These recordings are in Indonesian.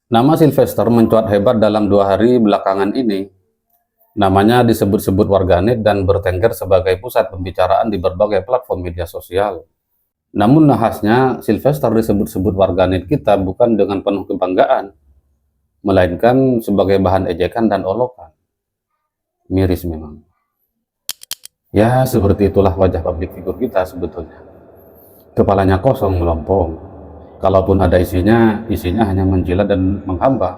Nama Sylvester mencuat hebat dalam 2 hari belakangan ini. Namanya disebut-sebut warganet dan bertengger sebagai pusat pembicaraan di berbagai platform media sosial. Namun nahasnya, Sylvester disebut-sebut warganet kita bukan dengan penuh kebanggaan, melainkan sebagai bahan ejekan dan olokan. Miris memang. Ya, seperti itulah wajah publik figur kita sebetulnya. Kepalanya kosong, melompong. Kalaupun ada isinya hanya menjilat dan menghamba,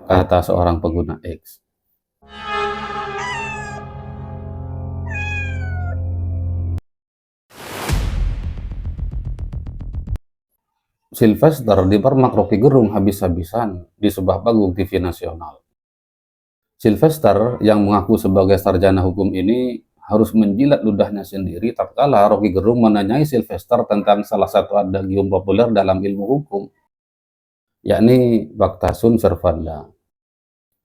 kata seorang pengguna X. Sylvester dipermak Rocky Gerung habis-habisan di sebuah panggung TV nasional. Sylvester yang mengaku sebagai sarjana hukum ini harus menjilat ludahnya sendiri tatkala Rocky Gerung menanyai Sylvester tentang salah satu adagium populer dalam ilmu hukum, yakni Pacta sunt servanda.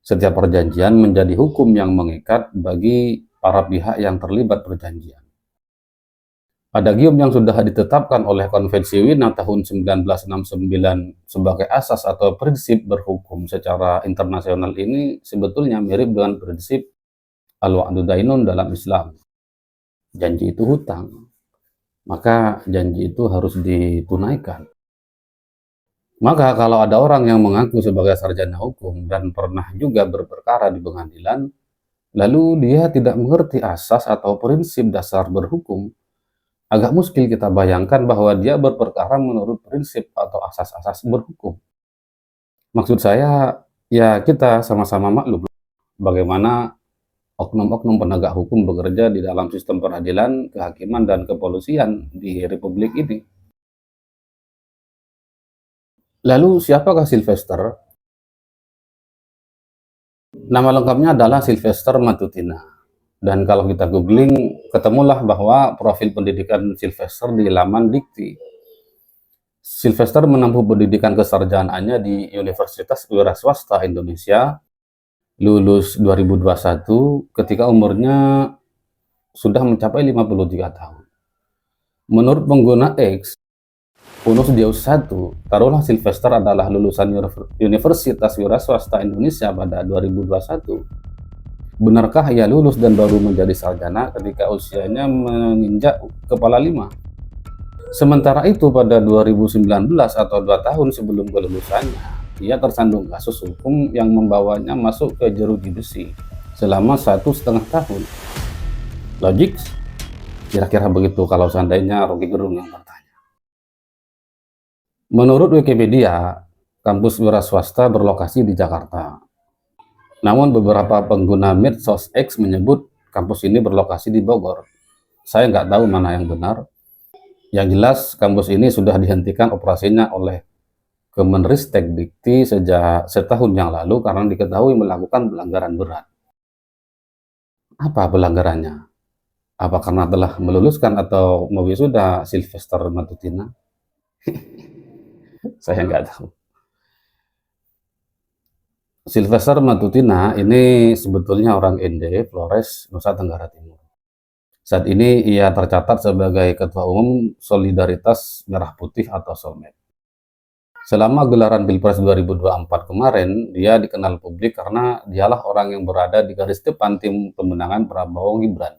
Setiap perjanjian menjadi hukum yang mengikat bagi para pihak yang terlibat perjanjian. Adagium yang sudah ditetapkan oleh Konvensi Wina tahun 1969 sebagai asas atau prinsip berhukum secara internasional ini sebetulnya mirip dengan prinsip al-wa'du dainun dalam Islam. Janji itu hutang, maka janji itu harus ditunaikan. Maka kalau ada orang yang mengaku sebagai sarjana hukum dan pernah juga berperkara di pengadilan, lalu dia tidak mengerti asas atau prinsip dasar berhukum, agak muskil kita bayangkan bahwa dia berperkara menurut prinsip atau asas-asas berhukum. Maksud saya, ya kita sama-sama maklum bagaimana oknum-oknum penegak hukum bekerja di dalam sistem peradilan, kehakiman, dan kepolisian di Republik ini. Lalu siapakah Sylvester? Nama lengkapnya adalah Sylvester Matutina. Dan kalau kita googling, ketemulah bahwa profil pendidikan Sylvester di laman Dikti. Sylvester menempuh pendidikan kesarjanaannya di Universitas Wira Swasta Indonesia, lulus 2021 ketika umurnya sudah mencapai 53 tahun. Menurut pengguna X, Unus Deus 1, taruhlah Sylvester adalah lulusan Universitas Wira Swasta Indonesia pada 2021. Benarkah ia lulus dan baru menjadi sarjana ketika usianya menginjak kepala 5? Sementara itu pada 2019 atau 2 tahun sebelum kelulusannya, ia tersandung kasus hukum yang membawanya masuk ke jeruji besi selama 1,5 tahun. Logik? Kira-kira begitu kalau seandainya Rocky Gerung yang bertanya. Menurut Wikipedia, kampus wira swasta berlokasi di Jakarta. Namun beberapa pengguna medsos X menyebut kampus ini berlokasi di Bogor. Saya nggak tahu mana yang benar. Yang jelas, kampus ini sudah dihentikan operasinya oleh Kemenristek Dikti sejak setahun yang lalu karena diketahui melakukan pelanggaran berat. Apa pelanggarannya? Apa karena telah meluluskan atau mewisuda Sylvester Matutina? Saya nggak tahu. Sylvester Matutina ini sebetulnya orang Ende, Flores, Nusa Tenggara Timur. Saat ini ia tercatat sebagai Ketua Umum Solidaritas Merah Putih atau Solmed. Selama gelaran Pilpres 2024 kemarin, dia dikenal publik karena dialah orang yang berada di garis depan tim pemenangan Prabowo Gibran.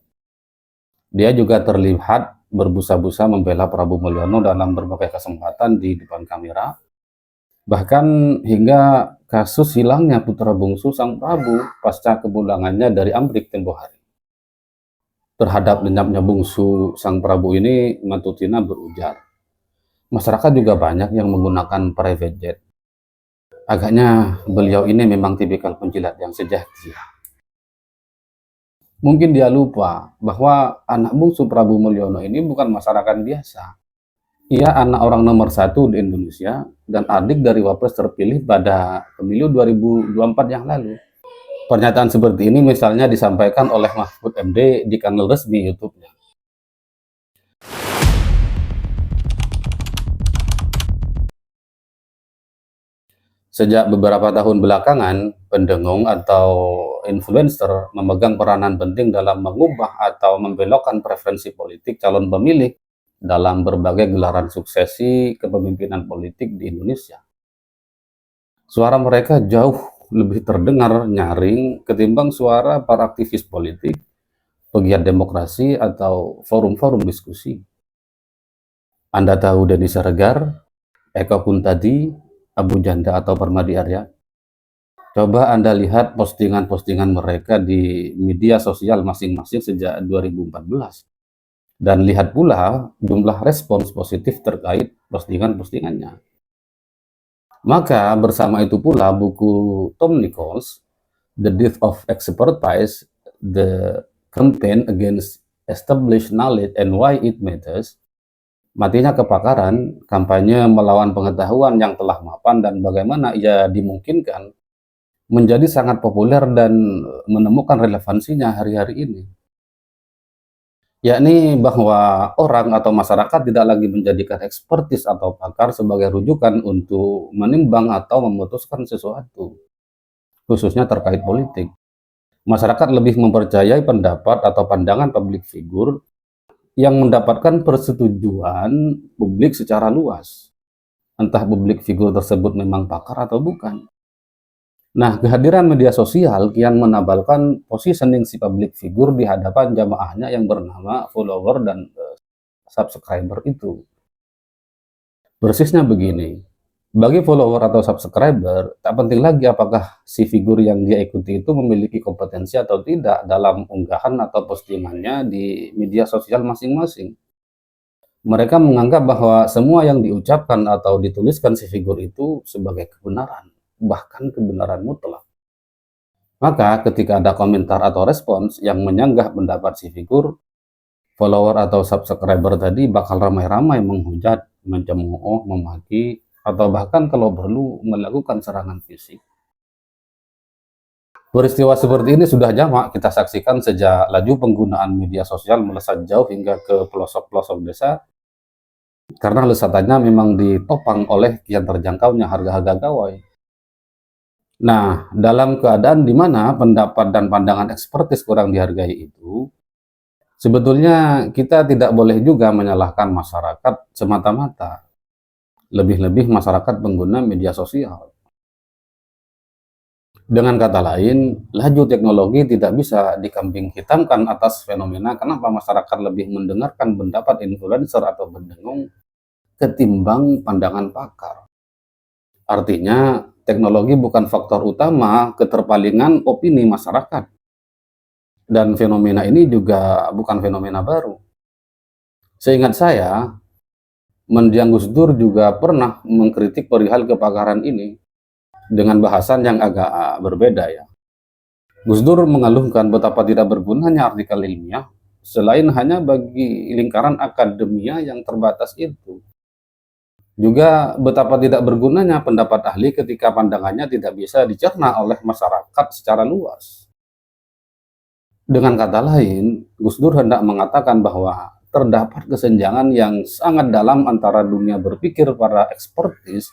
Dia juga terlihat berbusa-busa membela Prabowo Mulyono dalam berbagai kesempatan di depan kamera. Bahkan hingga kasus hilangnya putra bungsu Sang Prabu pasca kepulangannya dari Amrik tempo hari. Terhadap lenyapnya bungsu Sang Prabu ini, Matutina berujar, masyarakat juga banyak yang menggunakan private jet. Agaknya beliau ini memang tipikal penjilat yang sejati. Mungkin dia lupa bahwa anak bungsu Prabu Mulyono ini bukan masyarakat biasa. Ia anak orang nomor 1 di Indonesia dan adik dari wapres terpilih pada pemilu 2024 yang lalu. Pernyataan seperti ini misalnya disampaikan oleh Mahfud MD di kanal resmi YouTube-nya. Sejak beberapa tahun belakangan, pendengung atau influencer memegang peranan penting dalam mengubah atau membelokkan preferensi politik calon pemilih dalam berbagai gelaran suksesi kepemimpinan politik di Indonesia. Suara mereka jauh lebih terdengar nyaring ketimbang suara para aktivis politik, pegiat demokrasi, atau forum-forum diskusi. Anda tahu Denny Siregar, Eko Kuntadi, Abu Janda, atau Permadi Arya? Coba Anda lihat postingan-postingan mereka di media sosial masing-masing sejak 2014. Dan lihat pula jumlah respons positif terkait postingan-postingannya. Maka bersama itu pula buku Tom Nichols, The Death of Expertise, The Campaign Against Established Knowledge and Why It Matters, matinya kepakaran, kampanye melawan pengetahuan yang telah mapan dan bagaimana ia dimungkinkan menjadi sangat populer dan menemukan relevansinya hari-hari ini. Yakni bahwa orang atau masyarakat tidak lagi menjadikan ekspertis atau pakar sebagai rujukan untuk menimbang atau memutuskan sesuatu, khususnya terkait politik. Masyarakat lebih mempercayai pendapat atau pandangan publik figur yang mendapatkan persetujuan publik secara luas, entah publik figur tersebut memang pakar atau bukan. Nah, kehadiran media sosial kian menabalkan positioning si public figure di hadapan jamaahnya yang bernama follower dan subscriber itu. Persisnya begini, bagi follower atau subscriber, tak penting lagi apakah si figur yang dia ikuti itu memiliki kompetensi atau tidak dalam unggahan atau postingannya di media sosial masing-masing. Mereka menganggap bahwa semua yang diucapkan atau dituliskan si figur itu sebagai kebenaran, bahkan kebenaran mutlak. Maka ketika ada komentar atau respons yang menyanggah pendapat si figur, follower atau subscriber tadi bakal ramai-ramai menghujat, mencemooh, memaki, atau bahkan kalau perlu melakukan serangan fisik. Peristiwa seperti ini sudah jamak kita saksikan sejak laju penggunaan media sosial melesat jauh hingga ke pelosok-pelosok desa, karena lesatannya memang ditopang oleh kian terjangkaunya harga-harga gawai. Nah, dalam keadaan di mana pendapat dan pandangan ekspertis kurang dihargai itu, sebetulnya kita tidak boleh juga menyalahkan masyarakat semata-mata, lebih-lebih masyarakat pengguna media sosial. Dengan kata lain, laju teknologi tidak bisa dikambing hitamkan atas fenomena kenapa masyarakat lebih mendengarkan pendapat influencer atau pendengung ketimbang pandangan pakar. Artinya, teknologi bukan faktor utama keterpalingan opini masyarakat. Dan fenomena ini juga bukan fenomena baru. Seingat saya, Mendiang Gus Dur juga pernah mengkritik perihal kepakaran ini dengan bahasan yang agak berbeda ya. Gus Dur mengeluhkan betapa tidak bergunanya artikel ilmiah selain hanya bagi lingkaran akademia yang terbatas itu. Juga betapa tidak bergunanya pendapat ahli ketika pandangannya tidak bisa dicerna oleh masyarakat secara luas. Dengan kata lain, Gus Dur hendak mengatakan bahwa terdapat kesenjangan yang sangat dalam antara dunia berpikir para ekspertis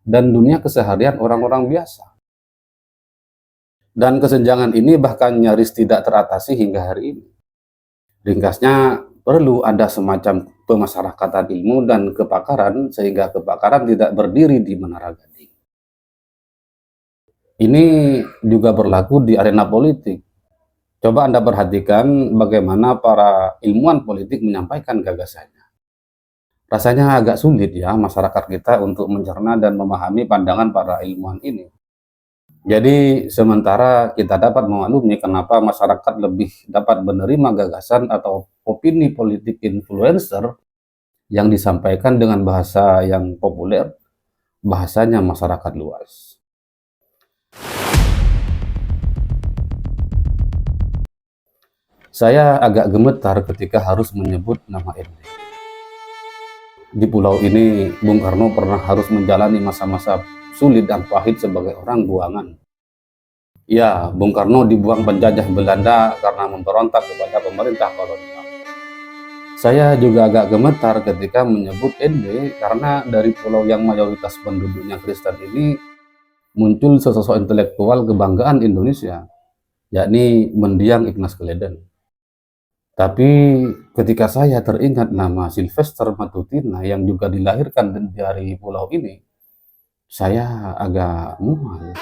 dan dunia keseharian orang-orang biasa. Dan kesenjangan ini bahkan nyaris tidak teratasi hingga hari ini. Ringkasnya, perlu ada semacam pemasyarakatan ilmu dan kepakaran sehingga kepakaran tidak berdiri di menara gading. Ini juga berlaku di arena politik. Coba Anda perhatikan bagaimana para ilmuwan politik menyampaikan gagasannya. Rasanya agak sulit ya masyarakat kita untuk mencerna dan memahami pandangan para ilmuwan ini. Jadi sementara kita dapat memaklumi kenapa masyarakat lebih dapat menerima gagasan atau opini politik influencer yang disampaikan dengan bahasa yang populer, bahasanya masyarakat luas. Saya agak gemetar ketika harus menyebut nama ND. Di pulau ini, Bung Karno pernah harus menjalani masa-masa sulit dan pahit sebagai orang buangan. Ya, Bung Karno dibuang penjajah Belanda karena memberontak kepada pemerintah kolonial. Saya juga agak gemetar ketika menyebut ND karena dari pulau yang mayoritas penduduknya Kristen ini muncul sesosok intelektual kebanggaan Indonesia, yakni Mendiang Ignas Keleden. Tapi ketika saya teringat nama Sylvester Matutina yang juga dilahirkan dari pulau ini, Saya agak mual.